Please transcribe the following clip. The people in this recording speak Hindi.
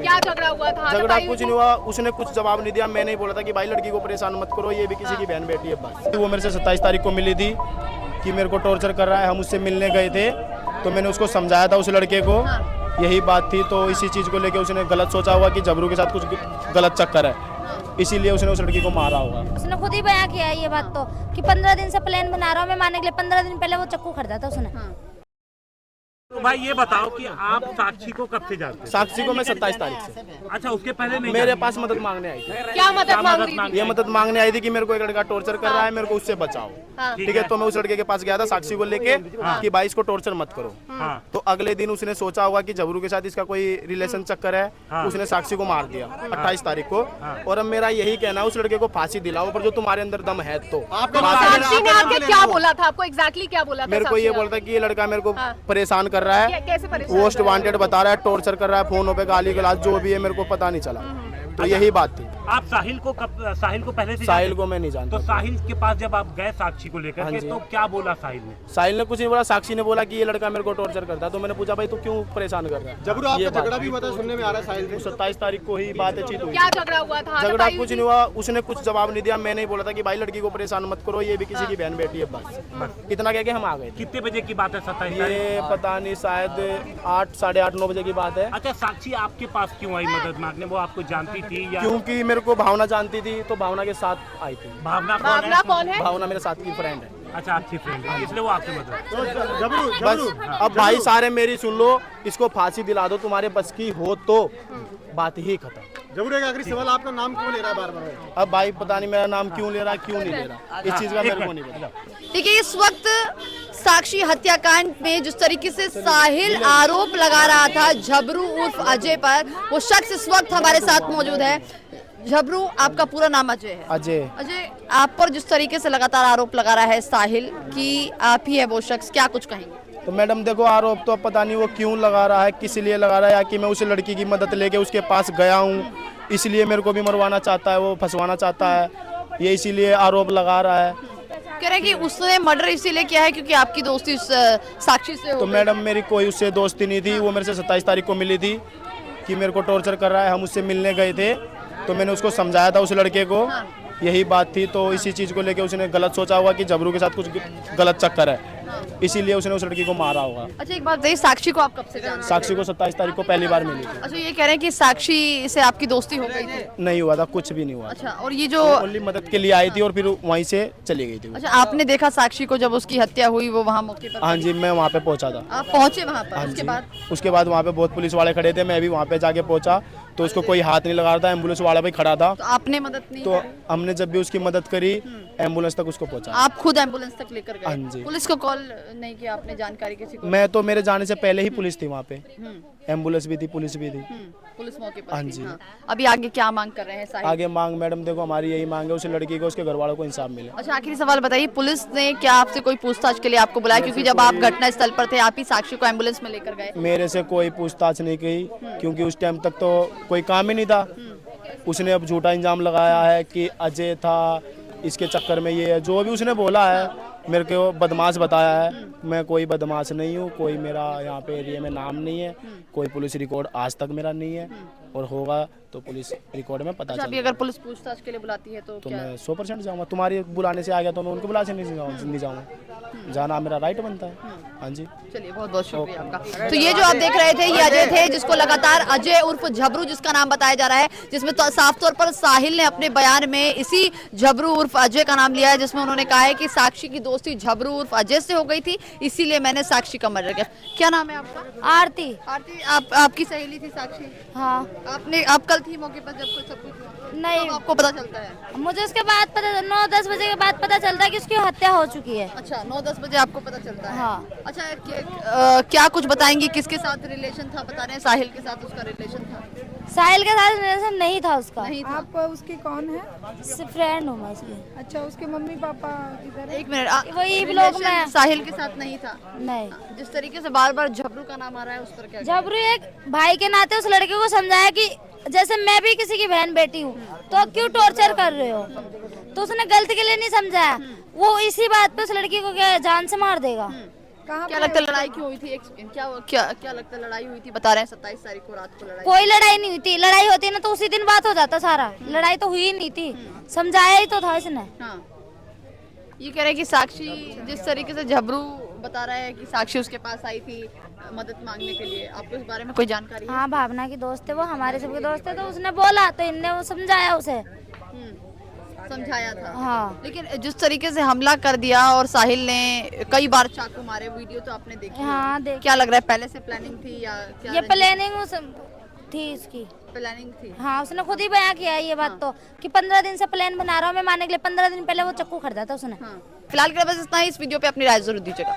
हुई। क्या झगड़ा हुआ था? झगड़ा कुछ नहीं हुआ, उसने कुछ जवाब नहीं दिया। मैंने ही बोला था कि भाई लड़की को परेशान मत करो, ये भी किसी की बहन बेटी है बस। वो मेरे से 27 तारीख को मिली थी कि मेरे को टॉर्चर कर रहा है। हम उससे मिलने गए थे तो मैंने उसको समझाया था उस लड़के को, यही बात थी। तो इसी चीज़ को लेके उसने गलत सोचा हुआ कि जबरू के साथ कुछ गलत चक्कर है, इसीलिए उसने उस लड़की को मारा होगा। उसने खुद ही बयां किया है ये बात तो, कि 15 दिन से प्लान बना रहा हूँ मैं मारने के लिए। 15 दिन पहले वो चाकू खरीदा था उसने। तो भाई ये बताओ कि आप साक्षी को कब से जानते हैं? साक्षी को मैं 27 तारीख से। अच्छा, उसके पहले नहीं मेरे जानते? पास मदद मांगने आई थी। क्या मदद मांग रही थी? ये मदद मांगने आई थी कि मेरे को एक लड़का टॉर्चर कर रहा है, मेरे को उससे बचाओ। ठीक है, तो मैं उस लड़के के पास गया था साक्षी को लेके कि भाई इसको टॉर्चर मत करो। तो अगले दिन उसने सोचा होगा कि जबरू के साथ इसका कोई रिलेशन चक्कर है, उसने साक्षी को मार दिया 28 तारीख को। और अब मेरा यही कहना है उस लड़के को फांसी दिलाओ, पर जो तुम्हारे अंदर दम है तो। साक्षी ने आके क्या बोला था आपको? एग्जैक्टली क्या बोला था? मेरे को ये बोलता कि ये लड़का मेरे को परेशान कर रहा है, कैसे परेशान? मोस्ट वांटेड बता रहा है, टॉर्चर कर रहा है, फोनों पे गाली गलौज जो भी है मेरे को पता नहीं चला। तो यही बात थी। आप साहिल को पहले से साहिल जानते को मैं नहीं थे? जानता। तो साहिल के पास जब आप गए साक्षी को लेकर के, तो क्या बोला साहिल ने? साहिल ने कुछ नहीं बोला, साक्षी ने बोला कि ये लड़का मेरे को टॉर्चर करता है। तो मैंने पूछा भाई तू क्यों परेशान कर रहा है? जबरू आपका झगड़ा भी हुआ था सुनने में आ रहा है साहिल से। 27 तारीख को ही बात चीत हुई। क्या झगड़ा हुआ था? झगड़ा कुछ नहीं हुआ, उसने कुछ जवाब नहीं दिया। मैंने ही बोला था कि भाई लड़की को परेशान मत करो, ये भी किसी की बहन बेटी है बस। इतना कह के हम आ गए। कितने बजे की बात है? 27 ये पता नहीं, शायद 8, साढ़े 8, 9 बजे की बात है। अच्छा, साक्षी आपके पास क्यों आई मदद मांगने? वो आपको जानती थी या? क्योंकि मेरे को भावना जानती थी, तो भावना के साथ आई थी। भावना भावना कौन है? भावना मेरे साथ की फ्रेंड है। अच्छा, आपकी फ्रेंड है, इसलिए वो आपकी मदद। बस अब भाई सारे मेरी सुन लो, इसको फांसी दिला दो, तुम्हारे बस की हो तो बात ही खत्म। जबरू एक आखिरी सवाल, आपका नाम क्यों ले रहा है बार-बार? अब भाई पता नहीं मेरा नाम क्यों ले रहा, क्यों नहीं ले रहा, इस चीज का मेरे को नहीं पता। देखिए इस वक्त साक्षी हत्याकांड में जिस तरीके से साहिल आरोप लगा रहा था जबरू उर्फ अजय पर, वो शख्स इस वक्त हमारे साथ मौजूद है। जबरू, आपका पूरा नाम अजय है? अजय। अजय, आप पर जिस तरीके से लगातार आरोप लगा रहा है साहिल कि आप ही है वो शख्स, क्या कुछ कहेंगे? तो मैडम देखो, आरोप तो अब पता नहीं वो क्यों लगा रहा है, किस लिए लगा रहा है, या कि मैं उस लड़की की मदद लेके उसके पास गया हूँ इसलिए मेरे को भी मरवाना चाहता है, वो फंसवाना चाहता है, ये इसीलिए आरोप लगा रहा है। कह रहे हैं कि उसने मर्डर इसीलिए किया है क्योंकि आपकी दोस्ती साक्षी से हो तो गई। मैडम मेरी कोई उससे दोस्ती नहीं थी, वो मेरे से 27 तारीख को मिली थी कि मेरे को टॉर्चर कर रहा है। हम उससे मिलने गए थे तो मैंने उसको समझाया था उस लड़के को, यही बात थी। तो इसी चीज़ को लेके उसने गलत सोचा होगा कि जबरू के साथ कुछ गलत चक्कर है, इसीलिए उसने उस लड़की को मारा होगा। अच्छा एक बात बताइए, साक्षी को आप कब से जानते हैं? साक्षी को 27 तारीख को पहली बार मिली थी। अच्छा, ये कह रहे हैं कि साक्षी से आपकी दोस्ती हो गई थी? नहीं हुआ था, कुछ भी नहीं हुआ। अच्छा, और ये जो ओनली मदद के लिए आई थी और फिर वहीं से चली गई थी वो। अच्छा, आपने देखा साक्षी को जब उसकी हत्या हुई, वो वहाँ मौके पर? हाँ जी, मैं वहाँ पे पहुँचा था। आप पहुँचे वहाँ पर? हाँ उसके जी, बाद? उसके बाद वहाँ पे बहुत पुलिस वाले खड़े थे, मैं भी वहाँ पे जाके पहुँचा तो उसको कोई हाथ नहीं लगा रहा था, एम्बुलेंस वाला भी खड़ा था। तो आपने मदद नहीं तो करी? हमने जब भी उसकी मदद करी, एम्बुलेंस तक उसको पहुँचा। आप खुद एम्बुलेंस तक लेकर गए? हाँ जी। पुलिस को कॉल नहीं किया आपने, जानकारी किसी को? मैं तो मेरे जाने से पहले ही पुलिस थी वहाँ पे, एम्बुलेंस भी थी, पुलिस भी थी। पुलिस मौके पर हाँ थी, जी। हाँ। अभी आगे क्या मांग कर रहे हैं साहिल? आगे मांग मैडम देखो, हमारी यही मांग है, उस लड़की को, उसके घर वालों को इंसाफ मिले। अच्छा, आखिरी सवाल बताइए, पुलिस ने क्या आपसे कोई पूछताछ के लिए आपको बुलाया? क्योंकि जब आप घटना स्थल पर थे, आप ही साक्षी को एम्बुलेंस में लेकर गए। मेरे से कोई पूछताछ नहीं की क्योंकि उस टाइम तक तो कोई काम ही नहीं था। उसने अब झूठा इल्जाम लगाया है कि अजय था, इसके चक्कर में ये है, जो भी उसने बोला है मेरे को बदमाश बताया है। मैं कोई बदमाश नहीं हूँ, कोई मेरा यहाँ पे एरिया में नाम नहीं है, कोई पुलिस रिकॉर्ड आज तक मेरा नहीं है, और होगा तो पुलिस रिकॉर्ड में पता अच्छा, अभी चलेगा। अगर पुलिस पूछताछ के लिए बुलाती है तो तो क्या? मैं 100% जाऊँगा। तुम्हारे बुलाने से आ गया तो मैं उनके बुला से नहीं जाऊँगा, जाना मेरा राइट बनता है। हाँ जी, चलिए, बहुत बहुत शुक्रिया आपका। तो ये जो आप देख रहे थे, ये अजय थे, जिसको लगातार अजय उर्फ जबरू जिसका नाम बताया जा रहा है, जिसमें तो साफ तौर पर साहिल ने अपने बयान में इसी जबरू उर्फ अजय का नाम लिया है, जिसमें उन्होंने कहा है कि साक्षी की दोस्ती जबरू उर्फ अजय से हो गई थी, इसीलिए मैंने साक्षी का मर्डर किया। क्या नाम है आपका? आरती। आरती, आपकी सहेली थी साक्षी? हाँ। आप कल थी मौके पर जब सब कुछ हुआ? नहीं, कब आपको पता चलता है? मुझे उसके बाद पता 9-10 बजे के बाद पता चलता है कि उसकी हत्या हो चुकी है। अच्छा, 9-10 बजे आपको पता चलता है? हाँ। अच्छा, क्या कुछ बताएंगी, किसके साथ रिलेशन था? बता रहे हैं साहिल के साथ उसका रिलेशन था। साहिल के साथ रिलेशन नहीं था उसका। नहीं था। आप उसकी कौन है? सिर्फ फ्रेंड हूँ मैं उसकी। अच्छा, उसके मम्मी पापा किधर है? एक मिनट, वही ब्लॉग में। साहिल के साथ नहीं था? नहीं, जिस तरीके से बार बार झबरू का नाम आ रहा है, उस पर क्या? जबरू एक भाई के नाते उस लड़के को समझाया कि जैसे मैं भी किसी की बहन बेटी हूँ, तो क्यों टॉर्चर कर रहे हो? तो उसने गलती के लिए नहीं समझाया, वो इसी बात पे उस लड़की को क्या जान से मार देगा। कहाँ क्या पे लगता है है? लड़ाई क्यों हुई थी? क्या क्या क्या लगता है लड़ाई हुई थी? बता रहे हैं 27 तारीख को रात को लड़ाई। कोई लड़ाई नहीं हुई थी। लड़ाई होती ना तो उसी दिन बात हो जाता सारा। लड़ाई तो हुई ही नहीं थी, समझाया ही तो था इसने। हाँ, ये कह रहे हैं कि साक्षी जिस तरीके से झबरू बता रहा है कि साक्षी उसके पास आई थी मदद मांगने के लिए, आपको इस बारे में कोई जानकारी है? हाँ, भावना की दोस्त है वो, हमारे सबके दोस्त है, तो उसने बोला तो इनने वो समझाया उसे। समझाया था। हाँ, लेकिन जिस तरीके से हमला कर दिया और साहिल ने कई बार चाकू मारे, वीडियो तो आपने देखी। हाँ देख, क्या लग रहा है पहले से प्लानिंग थी या क्या? ये प्लानिंग थी इसकी। प्लानिंग थी। हाँ, उसने खुद ही बयां किया है ये बात तो, कि 15 दिन से प्लान बना रहा हूँ मैं मारने के लिए। 15 दिन पहले वो चक्कू खरीदा था उसने। हाँ, फिलहाल के लिए बस इतना ही। इस वीडियो पे अपनी राय जरूर दीजिएगा।